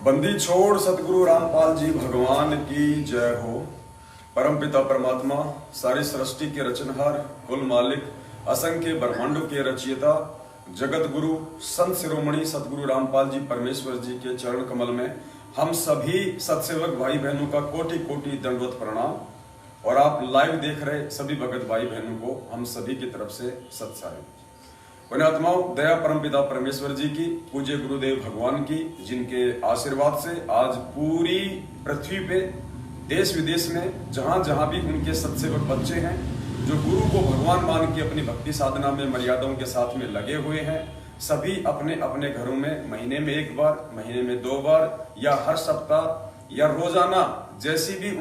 बंदी छोड़ सतगुरु रामपाल जी भगवान की जय हो। परमपिता परमात्मा, सारी सृष्टि के रचनहार, कुल मालिक, असंख्य ब्रह्मांडों के रचयिता, जगत गुरु संत शिरोमणि सतगुरु रामपाल जी परमेश्वर जी के चरण कमल में हम सभी सत्सेवक भाई बहनों का कोटि कोटि दंडवत प्रणाम। और आप लाइव देख रहे सभी भगत भाई बहनों को हम सभी की तरफ से सत्सारी। पुण्यात्माओं, दया परमपिता परमेश्वर जी की, पूज्य गुरुदेव भगवान की, जिनके आशीर्वाद से आज पूरी पृथ्वी पे देश विदेश में जहां जहां भी उनके सत्सेवक बच्चे हैं, जो गुरु को भगवान मान के अपनी भक्ति साधना में मर्यादाओं के साथ में लगे हुए हैं, सभी अपने अपने घरों में महीने में एक बार, महीने में 2 बार या हर सप्ताह या रोजाना जैसी भी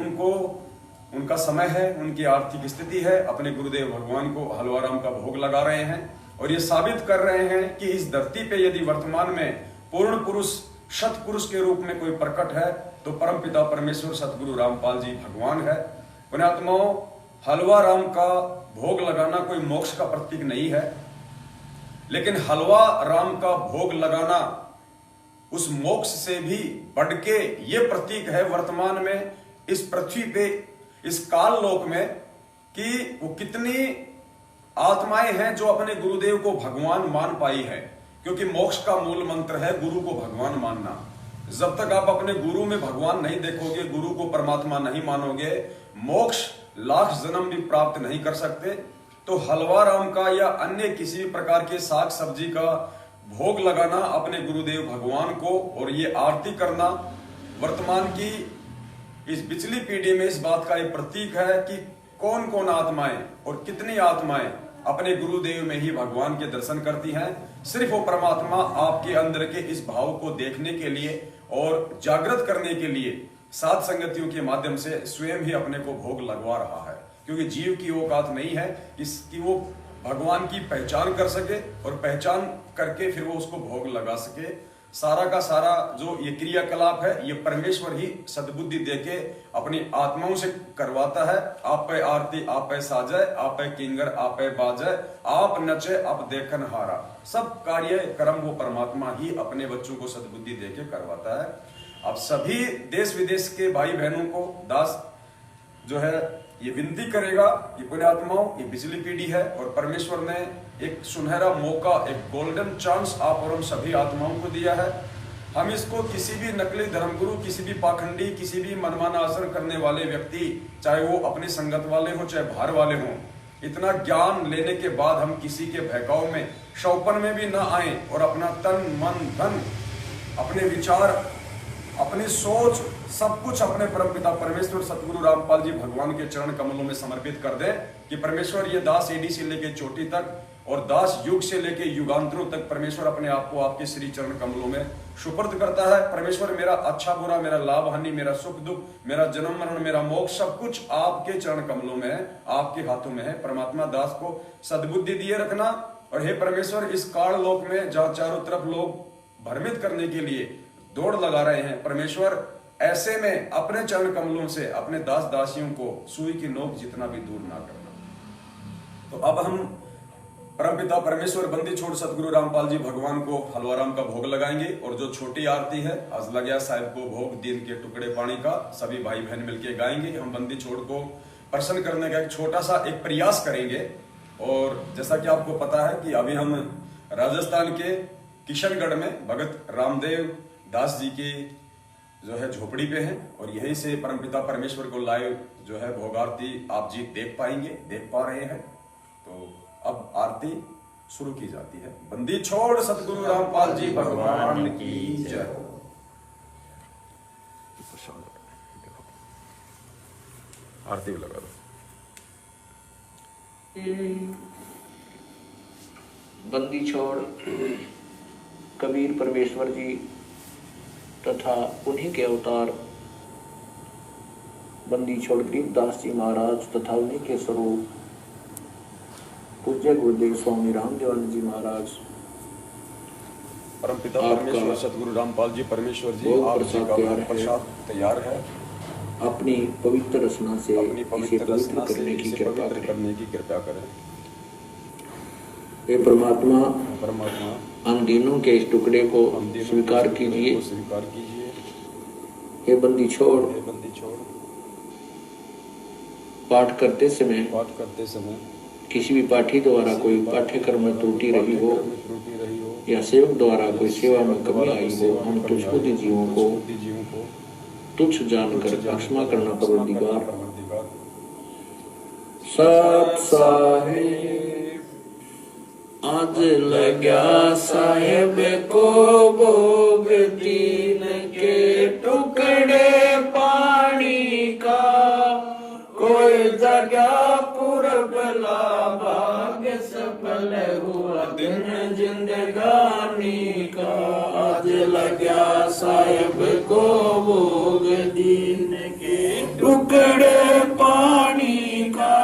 उनका समय है, उनकी आर्थिक स्थिति है, अपने गुरुदेव भगवान को हलवाराम का भोग लगा रहे हैं। और ये साबित कर रहे हैं कि इस धरती पे यदि वर्तमान में पूर्ण पुरुष शत पुरुष के रूप में कोई प्रकट है तो परमपिता परमेश्वर सतगुरु रामपाल जी भगवान है। पुण्यात्माओं, हलवा राम का भोग लगाना कोई मोक्ष का प्रतीक नहीं है, लेकिन हलवा राम का भोग लगाना उस मोक्ष से भी बढ़ के ये प्रतीक है वर्तमान में इस पृथ्वी पे, इस काल लोक में, कि वो कितनी आत्माएं हैं जो अपने गुरुदेव को भगवान मान पाई है। क्योंकि मोक्ष का मूल मंत्र है गुरु को भगवान मानना। जब तक आप अपने गुरु में भगवान नहीं देखोगे, गुरु को परमात्मा नहीं मानोगे, मोक्ष लाख जन्म भी प्राप्त नहीं कर सकते। तो हलवा राम का या अन्य किसी भी प्रकार के साग सब्जी का भोग लगाना अपने गुरुदेव भगवान को और ये आरती करना वर्तमान की इस पिछली पीढ़ी में इस बात का एक प्रतीक है कि कौन कौन आत्माएं और कितनी आत्माएं अपने गुरुदेव में ही भगवान के दर्शन करती हैं। सिर्फ वो परमात्मा आपके अंदर के इस भाव को देखने के लिए और जागृत करने के लिए सात संगतियों के माध्यम से स्वयं ही अपने को भोग लगवा रहा है। क्योंकि जीव की औकात नहीं है कि वो भगवान की पहचान कर सके और पहचान करके फिर वो उसको भोग लगा सके। सारा का सारा जो ये क्रियाकलाप है, ये परमेश्वर ही सद्बुद्धि देके अपनी आत्माओं से करवाता है। आप पे आरती, आप पे साजय, आप पे किंगर, आप पे बाजय, आप नचे, आप देखन हारा। सब कार्य कर्म वो परमात्मा ही अपने बच्चों को सद्बुद्धि देके करवाता है। अब सभी देश विदेश के भाई बहनों को दास जो है ये विनती करेगा कि पुण्यात्माओं, ये पिछली पीढ़ी है और परमेश्वर ने एक सुनहरा मौका, एक गोल्डन चांस आप और हम सभी आत्माओं को दिया है। हम इसको किसी भी नकली धर्मगुरु, किसी भी पाखंडी, किसी भी मनमाना आचरण करने वाले व्यक्ति, चाहे वो अपनी संगत वाले हों चाहे बाहर वाले हों, इतना ज्ञान लेने के बाद हम किसी के बहकाव में, शौपन में भी ना आए और अपना तन मन धन, अपने विचार, अपनी सोच, सब कुछ अपने परमपिता परमेश्वर सतगुरु रामपाल जी भगवान के चरण कमलों में समर्पित कर दे कि परमेश्वर ये दास एडी से लेके चोटी तक और दास युग से लेके युगांतरों तक परमेश्वर अपने आप को आपके श्री चरण कमलों में सुपुर्द करता है। परमेश्वर मेरा अच्छा बुरा, मेरा लाभ हानि, मेरा सुख दुख, मेरा जन्म मरण, मेरा मोक्ष, सब कुछ आपके चरण कमलों में है, आपके हाथों में है। परमात्मा दास को सद्बुद्धि दिए रखना। और हे परमेश्वर, इस काल लोक में जहाँ चारों तरफ लोग भ्रमित करने के लिए दौड़ लगा रहे हैं, परमेश्वर ऐसे में अपने चरण कमलों से अपने दास दासियों को सुई की नोक जितना भी दूर ना करना। तो अब हम परमपिता परमेश्वर बंदी छोड़ सतगुरु रामपाल जी भगवान को हलवाराम का भोग लगाएंगे। और जो छोटी आरती है आज लग्या साहिब को भोग दिन के टुकड़े पानी का, सभी भाई बहन मिलके गाएंगे। हम बंदी छोड़ को प्रसन्न करने का एक छोटा सा एक प्रयास करेंगे। और जैसा कि आपको पता है कि अभी हम राजस्थान के किशनगढ़ में भगत रामदेव दास जी की जो है झोपड़ी पे हैं और यहीं से परमपिता परमेश्वर को लाइव जो है भोग आरती आप जी देख पाएंगे, देख पा रहे हैं। तो अब आरती शुरू की जाती है। बंदी छोड़ सतगुरु रामपाल जी भगवान की जय। आरती लगा दो। बंदी छोड़ कबीर परमेश्वर जी तथा उन्हीं के अवतार बंदी छोड़ गरीबदास जी महाराज तथा उन्हीं के स्वरूप पूज्य गुरुदेव स्वामी रामदेवानंद जी महाराज, परमपिता परमेश्वर सतगुरु रामपाल जी परमेश्वर जी, आप जी का प्रसाद तैयार है। अपनी पवित्र रचना से अपनी पवित्र रचना से इसे पवित्र करने की कृपा करें। हे परमात्मा, परमात्मा हम दिनों के इस टुकड़े को स्वीकार कीजिए। स्वीकार कीजिए हे बंदी छोड़, हे बंदी छोड़, पाठ करते समय पाठ करते समय किसी भी पाठी द्वारा कोई पाठ्यक्रम में त्रुटि रही हो या सेवक द्वारा कोई सेवा में कमी आई हो, हम तुच्छबुद्धि जीवों को तुच्छ जानकर क्षमा करना परवरदिगार। सत साहिब आज लग्या साहेब को भोग तीन के टुकड़े पानी का, कोई जगह पुरबला भाग सफल हुआ दिन जिंदगानी का। आज लग्या साहेब को भोग दीन के टुकड़े पानी का,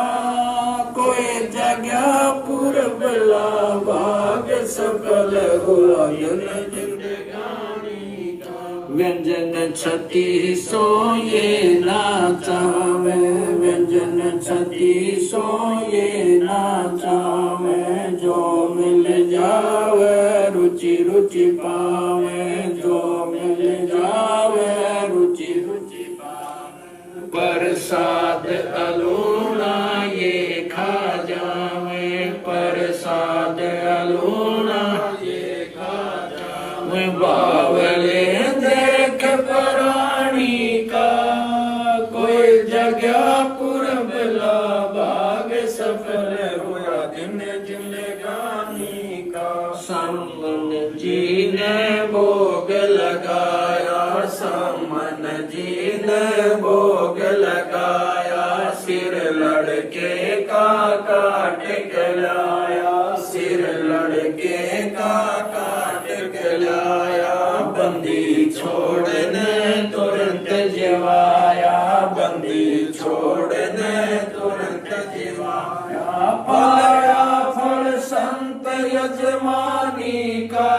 कोई जगह पुरबला भाग सफल हुआ दिन जिंदगानी का। व्यंजन छती सो ये ना चावे, व्यंजन छती सो ये ना चावे, जो मिल जावे रुचि रुचि पावे, जो मिल जावे रुचि रुचि पावे। प्रसाद अलूना ये खा जावे, प्रसाद अलूना ये खा जावे। बावले देख प्राणी का, कोई जगह पुरबला भाग सफल हुआ दिन जिंदगानी का। समन जी ने भोग लगाया, समन जी ने भोग लगाया, सिर लड़के का काट के लाया, सिर लड़के का काट के लाया। बंदी छोड़ने तुरंत जिवाया, बंदी छोड़ने तुरंत जिवाया। पाया फल संत यजमानी का,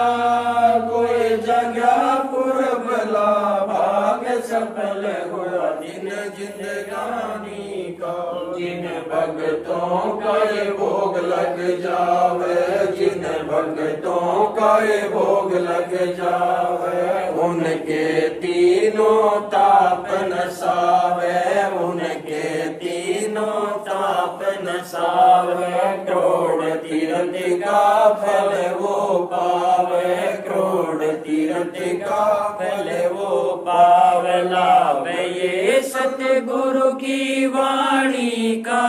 कोई जगह पुरबला भाग सफल हुआ दिन जिंदगानी का। जिन भक्तों का ये भोग लग जावे, जिन भक्तों का ये भोग लग जावे, उनके तीनों ताप नसावे, उनके तीनों ताप नसावे। करोड़ तीर्थ का फल वो पावे, करोड़ तीर्थ का फल वो पावे। लाभ ये सतगुरु की वाणी का,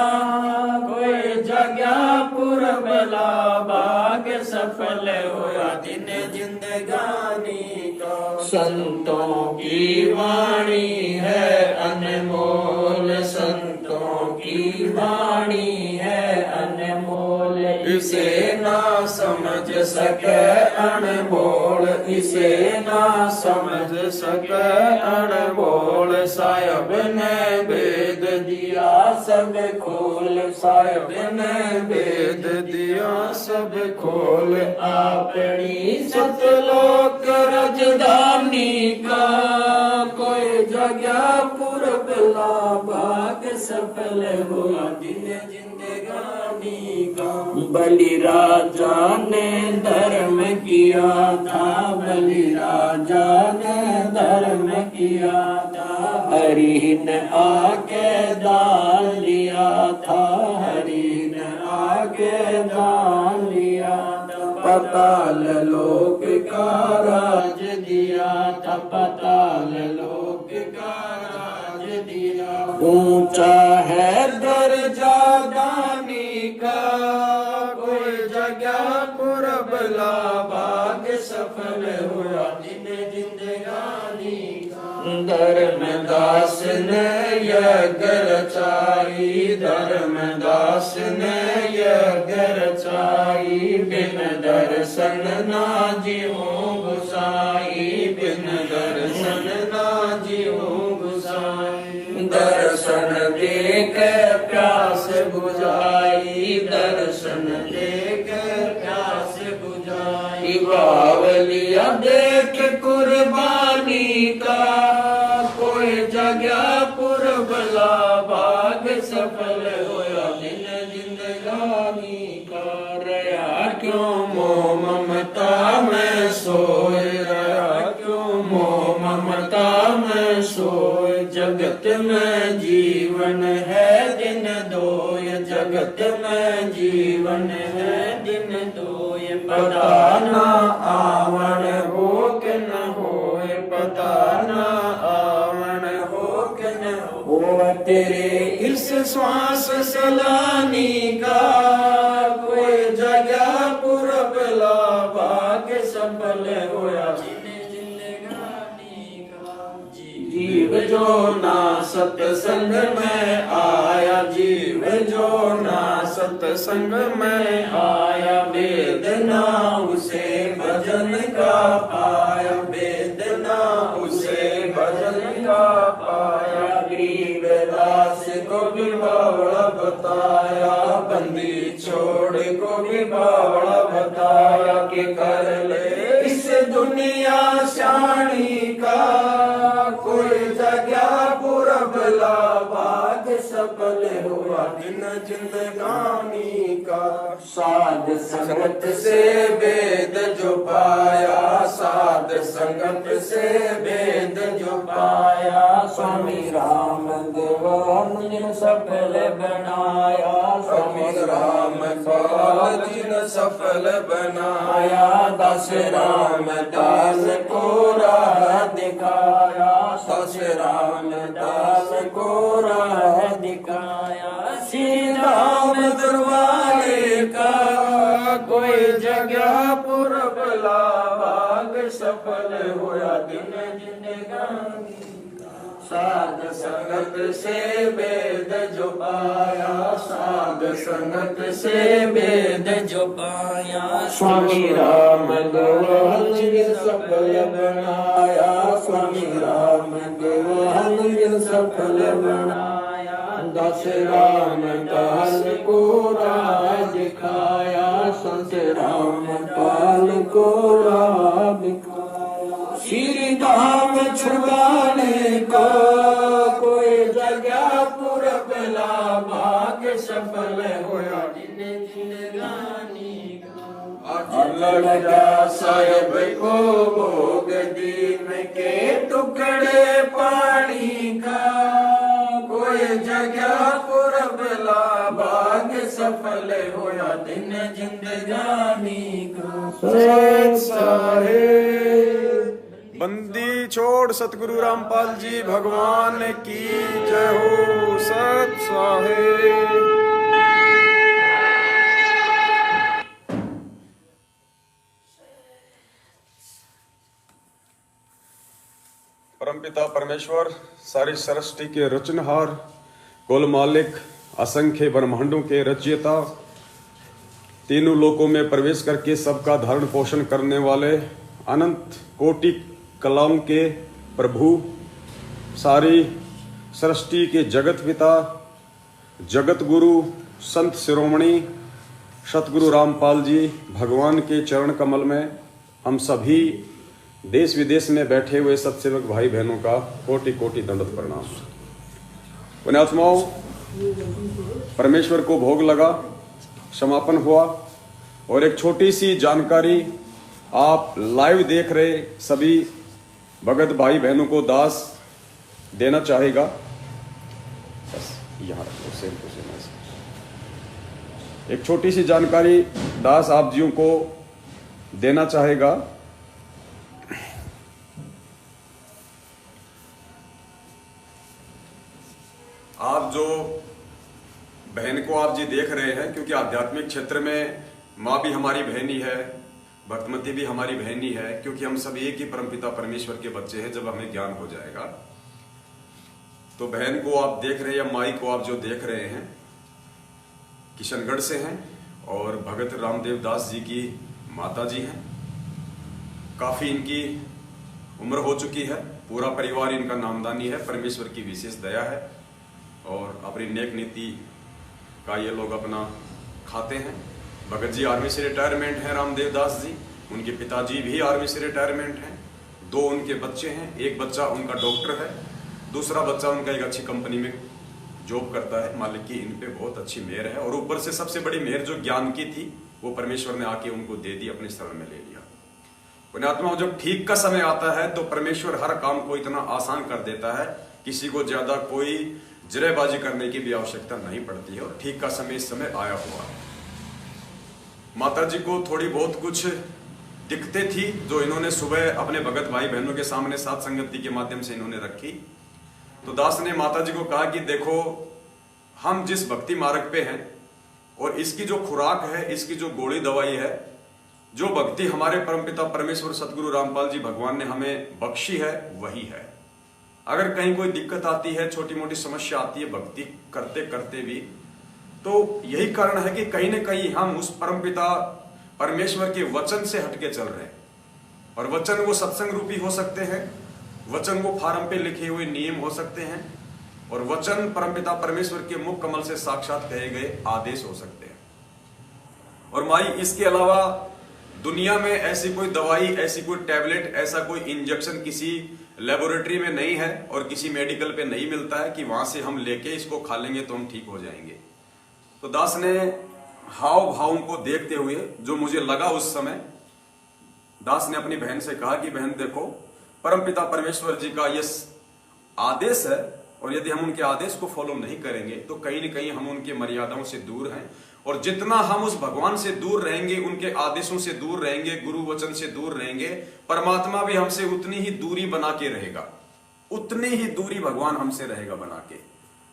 कोई जगह पुरबला भाग सफल हुआ दिन जिंदगानी का। संतों की वाणी है अनमोल, संतों की वाणी है अनमोल। इसे ना समझ सके अनमोल, इसे ना समझ सके अनमोल। साहिब ने भेद दिया सब खोल, साहिब ने भेद दिया सब खोल। अपनी सतलोक राजधानी का, कोई जगह पुरबला भाग सफल हुआ दिन जिंदगानी का। बलि राजा ने धर्म किया था, बलि राजा ने धर्म किया था। हरि ने आके दान लिया था, हरि ने आके दान लिया था। पाताल लोक का राज दिया था, पाताल लोक का राज दिया। ऊंचा है दर्जा दानी का, कोई जगह पुरबला भाग सफल हुआ दिन जिंदगानी का। धर्मदास ने यज्ञ रचाई, धर्मदास ने यज्ञ रचाई। बिन दर्शन ना जीवों गुसाई, बिन दर्शन ना जीवों गुसाई। दर्शन देख प्यास बुझाई, दर्शन देख प्यास बुझाई। बावलिया देख कुर्बानी का, कोई जगह पुरबला भाग सफल हुआ दिन जिंदगानी का। रहा क्यों मोह ममता में सोए, रहा क्यों मोह ममता में सोए। तेरे इस श्वास सलानी का कोई जगह पुरब लावा के सफल होया जीव जो ना सत्संग में आया, जीव जो ना सत्संग में आया, वेदना उसे भजन का पाया, वेदना उसे भजन का पाया। गरीबदास को भी बावड़ा बताया, बंदी छोड़ को भी बावड़ा बताया कि कर ले इस दुनिया शानी का कोई जगह पुरब लाभाग सफल हुआ दिन जिंदगानी का। साध संगत से वेद जो पाया, साध संगत से वेद जो पाया, स्वामी राम देवान जिन सफल बनाया, स्वामी राम पाल जिन सफल बनाया, दास राम दास को राह दिखाया, दास राम दास को राह दिखाया। श्री राम दरबारे का कोई जगह पुरब लाभाग सफल होया दिन जिंदगानी। साध संगत से वेद जो पाया, साध संगत से वेद जो पाया, स्वामी राम देवान जिन सफल बनाया, स्वामी राम देवान जिन सफल बनाया, दास राम दास को राह दिखाया, संत राम पाल को राह दिखाया। श्री धाम छुड़ाने को कोई जगह पुरब लाभाग सफल होया दिन जिंदगानी का। लगा साहेब को भोग दीन के टुकड़े पानी का कोई जगह पुरब लाभाग सफल होया दिन जिंदगानी का। बंदी छोड़ सतगुरु रामपाल जी भगवान की जय हो। सत साहेब। परमपिता परमेश्वर सारी सृष्टि के रचनहार, कुल मालिक, असंख्य ब्रह्मांडों के रचयिता, तीनों लोकों में प्रवेश करके सबका धारण पोषण करने वाले, अनंत कोटि कलाओं के प्रभु, सारी सृष्टि के जगत पिता, जगत गुरु, संत शिरोमणि सतगुरु रामपाल जी भगवान के चरण कमल में हम सभी देश विदेश में बैठे हुए सत्सेवक भाई बहनों का कोटि कोटि दंडवत प्रणाम। पुण्यात्माओं, परमेश्वर को भोग लगा, समापन हुआ, और एक छोटी सी जानकारी आप लाइव देख रहे सभी भगत भाई बहनों को दास देना चाहेगा। बस यहाँ रखो, सेम टू सेम ऐसे। एक छोटी सी जानकारी दास आप जियों को देना चाहेगा। आप जो बहन को आप जी देख रहे हैं, क्योंकि आध्यात्मिक क्षेत्र में माँ भी हमारी बहन ही है, भक्तमती भी हमारी बहन ही है, क्योंकि हम सब एक ही परमपिता परमेश्वर के बच्चे हैं। जब हमें ज्ञान हो जाएगा तो बहन को आप देख रहे हैं, या माई को आप जो देख रहे हैं, किशनगढ़ से हैं और भगत रामदेव दास जी की माता जी हैं। काफी इनकी उम्र हो चुकी है, पूरा परिवार इनका नामदानी है। परमेश्वर की विशेष दया है और अपनी नेक नीति का ये लोग अपना खाते हैं। भगत जी आर्मी से रिटायरमेंट हैं, रामदेव दास जी, उनके पिताजी भी आर्मी से रिटायरमेंट हैं। 2 उनके बच्चे हैं, एक बच्चा उनका डॉक्टर है, दूसरा बच्चा उनका एक अच्छी कंपनी में जॉब करता है। मालिक की इन पे बहुत अच्छी मेहर है, और ऊपर से सबसे बड़ी मेहर जो ज्ञान की थी वो परमेश्वर ने आके उनको दे दी, अपने शरण में ले लिया। पुण्यात्मा, जब ठीक का समय आता है तो परमेश्वर हर काम को इतना आसान कर देता है, किसी को ज्यादा कोई जरेबाजी करने की भी आवश्यकता नहीं पड़ती है, और ठीक का समय इस समय आया हुआ है। माता जी को थोड़ी बहुत कुछ दिक्कतें थी जो इन्होंने सुबह अपने भगत भाई बहनों के सामने साथ संगति के माध्यम से इन्होंने रखी। तो दास ने माता जी को कहा कि देखो, हम जिस भक्ति मार्ग पे हैं और इसकी जो खुराक है, इसकी जो गोली दवाई है, जो भक्ति हमारे परमपिता परमेश्वर सतगुरु रामपाल जी भगवान ने हमें बख्शी है, वही है। अगर कहीं कोई दिक्कत आती है, छोटी मोटी समस्या आती है भक्ति करते करते भी, तो यही कारण है कि कहीं न कहीं हम उस परमपिता परमेश्वर के वचन से हटके चल रहे हैं। और वचन वो सत्संग रूपी हो सकते हैं, वचन वो फार्म पे लिखे हुए नियम हो सकते हैं, और वचन परमपिता परमेश्वर के मुख कमल से साक्षात कहे गए आदेश हो सकते हैं। और माई, इसके अलावा दुनिया में ऐसी कोई दवाई, ऐसी कोई टैबलेट, ऐसा कोई इंजेक्शन किसी लेबोरेटरी में नहीं है और किसी मेडिकल पे नहीं मिलता है कि वहां से हम लेके इसको खा लेंगे तो हम ठीक हो जाएंगे। तो दास ने हाव भावों को देखते हुए जो मुझे लगा उस समय, दास ने अपनी बहन से कहा कि बहन देखो, परमपिता परमेश्वर जी का ये आदेश है और यदि हम उनके आदेश को फॉलो नहीं करेंगे तो कहीं न कहीं हम उनके मर्यादाओं से दूर हैं। और जितना हम उस भगवान से दूर रहेंगे, उनके आदेशों से दूर रहेंगे, गुरु वचन से दूर रहेंगे, परमात्मा भी हमसे उतनी ही दूरी बना के रहेगा, उतनी ही दूरी भगवान हमसे रहेगा बना के।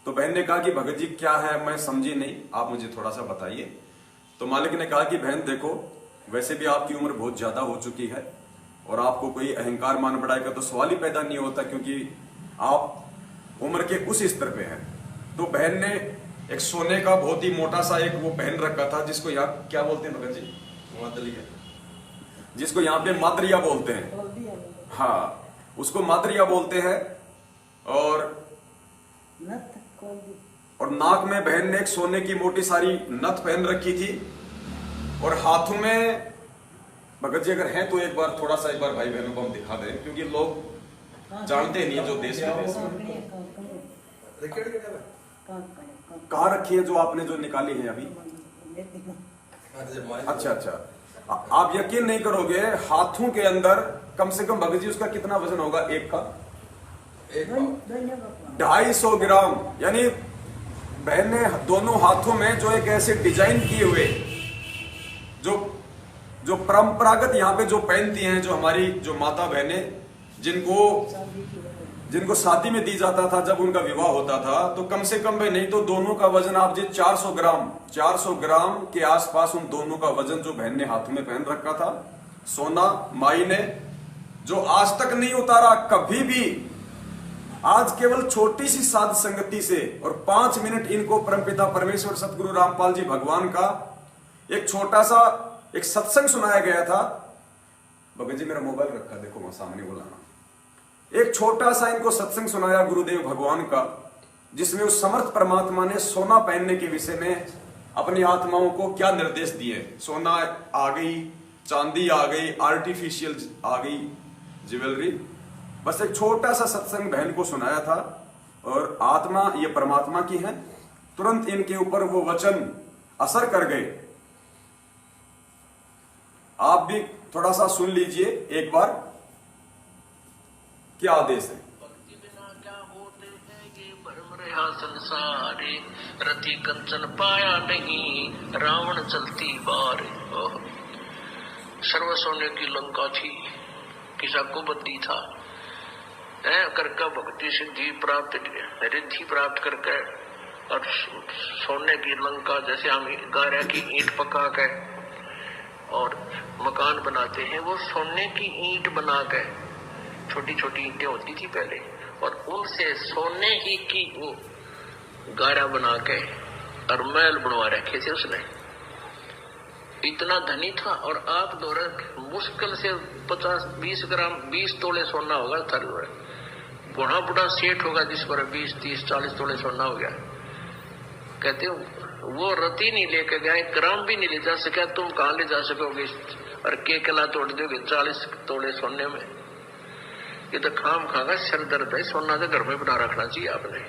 तो बहन ने कहा कि भगत जी क्या है, मैं समझी नहीं, आप मुझे थोड़ा सा बताइए। तो मालिक ने कहा कि बहन देखो, वैसे भी आपकी उम्र बहुत ज्यादा हो चुकी है और आपको कोई अहंकार मान बढ़ाए का तो सवाल ही पैदा नहीं होता, क्योंकि आप उम्र के उस स्तर पे हैं। तो बहन ने एक सोने का बहुत ही मोटा सा एक वो पहन रखा था, जिसको यहाँ क्या बोलते हैं भगत जी? मादरिया, जिसको यहाँ पे मादरिया बोलते हैं। हाँ, उसको मादरिया बोलते हैं। और नाक में बहन ने एक सोने की मोटी सारी नथ पहन रखी थी और हाथों में, भगत जी अगर हैं तो एक बार थोड़ा सा एक बार भाई बहनों को हम दिखा दें, क्योंकि लोग जानते नहीं है जो देश विदेश में। कहाँ रखी है जो आपने जो निकाली है अभी? अच्छा अच्छा, आप यकीन नहीं करोगे, हाथों के अंदर कम से कम भगत जी उसका कितना वजन होगा? एक का 250 ग्राम। यानी बहन ने दोनों हाथों में जो एक ऐसे डिजाइन किए हुए, जो परंपरागत यहाँ पे जो पहनती हैं, जो हमारी जो माता बहनें, जिनको शादी में दी जाता था जब उनका विवाह होता था, तो कम से कम भाई नहीं तो दोनों का वजन आप जी 400 ग्राम के आसपास उन दोनों का वजन जो बहन ने हाथों में पहन रखा था, सोना माई ने जो आज तक नहीं उतारा कभी भी। आज केवल छोटी सी साध संगति से और 5 मिनट इनको परमपिता परमेश्वर सतगुरु रामपाल जी भगवान का एक छोटा सा एक सत्संग सुनाया गया था। भगत जी मेरा मोबाइल रखा, देखो मैं सामने बुलाना। एक छोटा सा इनको सत्संग सुनाया गुरुदेव भगवान का, जिसमें उस समर्थ परमात्मा ने सोना पहनने के विषय में अपनी आत्माओं को क्या निर्देश दिए। सोना आ गई, चांदी आ गई, आर्टिफिशियल आ गई ज्वेलरी, बस एक छोटा सा सत्संग बहन को सुनाया था। और आत्मा ये परमात्मा की है, तुरंत इनके ऊपर वो वचन असर कर गए। आप भी थोड़ा सा सुन लीजिए एक बार, क्या आदेश है। भक्ति बिना क्या होते हैं ये भ्रम रहा संसारे, रति कंचन पाया नहीं, रावण चलती बार। सर्व सोने की लंका थी, किसा को बद्दी था, करके भक्ति सिद्धि प्राप्त रिद्धि प्राप्त करके, और सोने की लंका जैसे हम गारा की ईंट पका के और मकान बनाते हैं, वो सोने की ईंट बना के, छोटी छोटी ईंटें होती थी पहले, और उनसे सोने ही की गारा बना के और महल बनवा रखे थे उसने। इतना धनी था। और आप दौरे मुश्किल से 50-20 ग्राम 20 तोले सोना होगा था। बुढ़ा बुढ़ा सेठ होगा जिस पर 20-30-40 तोले सोना हो गया। कहते हो वो रति नहीं लेके गया, 1 ग्राम भी नहीं ले जा सका। तुम कहाँ ले जा सकोगे? और के कला तोड़ दोगे 40 तोले सोने में? ये तो खाम खागा सर दर्द है। सोना तो घर में बना रखना चाहिए आपने,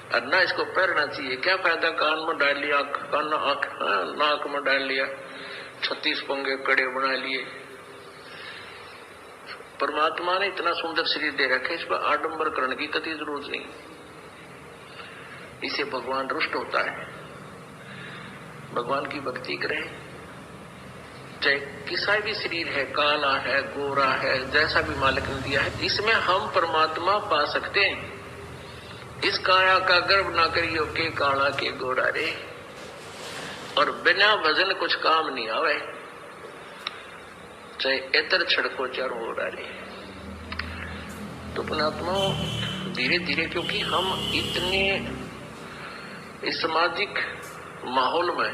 और ना इसको पहनना चाहिए। क्या फायदा? कान में डाल लिया, नाक में डाल लिया, 36 पंगे कड़े बना लिए। परमात्मा ने इतना सुंदर शरीर दे रखे, इस पर आडंबर करने की कतई जरूरत नहीं। इसे भगवान रुष्ट होता है। भगवान की भक्ति करें, चाहे किसा भी शरीर है, काला है, गोरा है, जैसा भी मालिक ने दिया है, इसमें हम परमात्मा पा सकते हैं। इस काया का गर्व ना करियो के काला के गोरा रे। और बिना भजन कुछ काम नहीं आवे, चाहे इतर छड़को चारों ओर रे। तो पुणात्मा धीरे धीरे, क्योंकि हम इतने इस सामाजिक माहौल में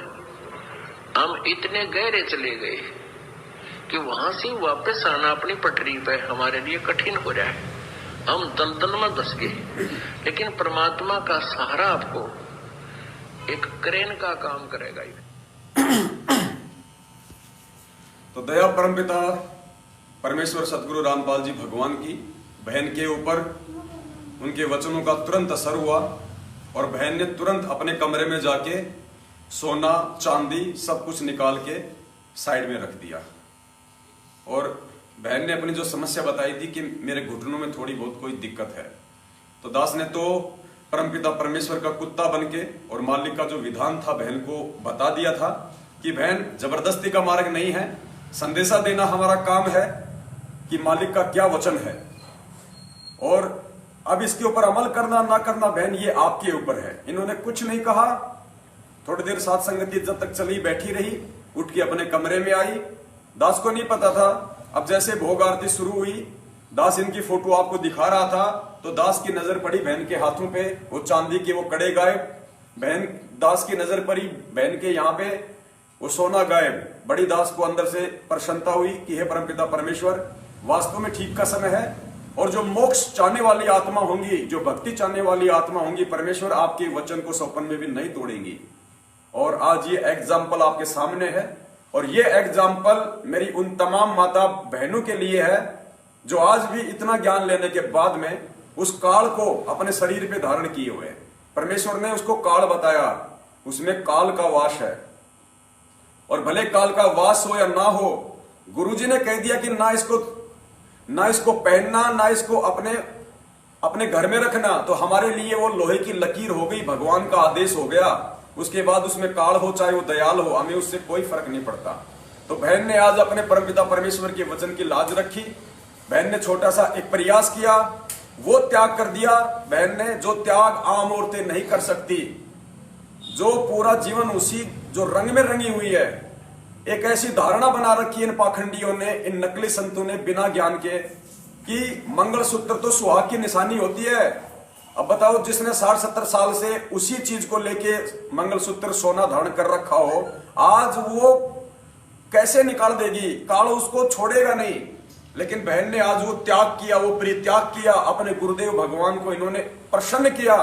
हम इतने गहरे चले गए कि वहां से वापस आना अपनी पटरी पे हमारे लिए कठिन हो रहा है। हम दलदल में धस गए, लेकिन परमात्मा का सहारा आपको एक क्रेन का काम करेगा। तो दया परमपिता परमेश्वर सतगुरु रामपाल जी भगवान की बहन के ऊपर उनके वचनों का तुरंत असर हुआ और बहन ने तुरंत अपने कमरे में जाके सोना चांदी सब कुछ निकाल के साइड में रख दिया। और बहन ने अपनी जो समस्या बताई थी कि मेरे घुटनों में थोड़ी बहुत कोई दिक्कत है, तो दास ने तो परमपिता परमेश्वर का कुत्ता बनके और मालिक का जो विधान था बहन को बता दिया था कि बहन जबरदस्ती का मार्ग नहीं है, संदेशा देना हमारा काम है कि मालिक का क्या वचन है, और अब इसके ऊपर अमल करना ना करना बहन ये आपके ऊपर है। इन्होंने कुछ नहीं कहा। थोड़ी देर साथ संगति जब तक चली बैठी रही, उठ के अपने कमरे में आई। दास को नहीं पता था। अब जैसे भोग आरती शुरू हुई, दास इनकी फोटो आपको दिखा रहा था, तो दास की नजर पड़ी बहन के हाथों पे, वो चांदी के वो कड़े गायब। बहन दास की नजर पड़ी बहन के यहाँ पे, वो सोना गायब। बड़ी दास को अंदर से प्रसन्नता हुई कि हे परमपिता परमेश्वर, वास्तव में ठीक का समय है, और जो मोक्ष चाहने वाली आत्मा होंगी, जो भक्ति चाहने वाली आत्मा होंगी, परमेश्वर आपके वचन को सौपन में भी नहीं तोड़ेंगी। और आज ये एग्जाम्पल आपके सामने है, और ये एग्जाम्पल मेरी उन तमाम माता बहनों के लिए है जो आज भी इतना ज्ञान लेने के बाद में उस काल को अपने शरीर पे धारण किए हुए। परमेश्वर ने उसको काल बताया, उसमें काल का वास है, और भले काल का वास हो या ना हो, गुरुजी ने कह दिया कि ना इसको पहनना, ना इसको अपने घर में रखना, तो हमारे लिए वो लोहे की लकीर हो गई, भगवान का आदेश हो गया। उसके बाद उसमें काल हो चाहे वो दयाल हो, हमें उससे कोई फर्क नहीं पड़ता। तो बहन ने आज अपने परमपिता परमेश्वर के वचन की लाज रखी। बहन ने छोटा सा एक प्रयास किया, वो त्याग कर दिया बहन ने, जो त्याग आम औरतें नहीं कर सकती, जो पूरा जीवन उसी जो रंग में रंगी हुई है। एक ऐसी धारणा बना रखी है इन पाखंडियों ने, इन नकली संतों ने बिना ज्ञान के, कि मंगलसूत्र तो सुहाग की निशानी होती है। अब बताओ, जिसने 60-70 साल से उसी चीज को लेके मंगलसूत्र सोना धारण कर रखा हो, आज वो कैसे निकाल देगी? काल उसको छोड़ेगा नहीं। लेकिन बहन ने आज वो त्याग किया, वो परित्याग किया, अपने गुरुदेव भगवान को इन्होंने प्रसन्न किया।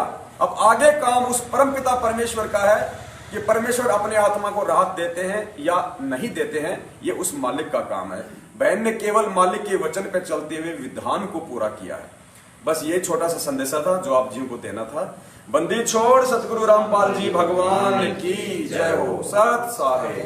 अब आगे काम उस परमपिता परमेश्वर का है कि परमेश्वर अपने आत्मा को राहत देते हैं या नहीं देते हैं, ये उस मालिक का काम है। बहन ने केवल मालिक के वचन पे चलते हुए विधान को पूरा किया है। बस ये छोटा सा संदेशा था जो आप जी को देना था। बंदी छोड़ सतगुरु रामपाल जी भगवान की जय हो। सत साहे।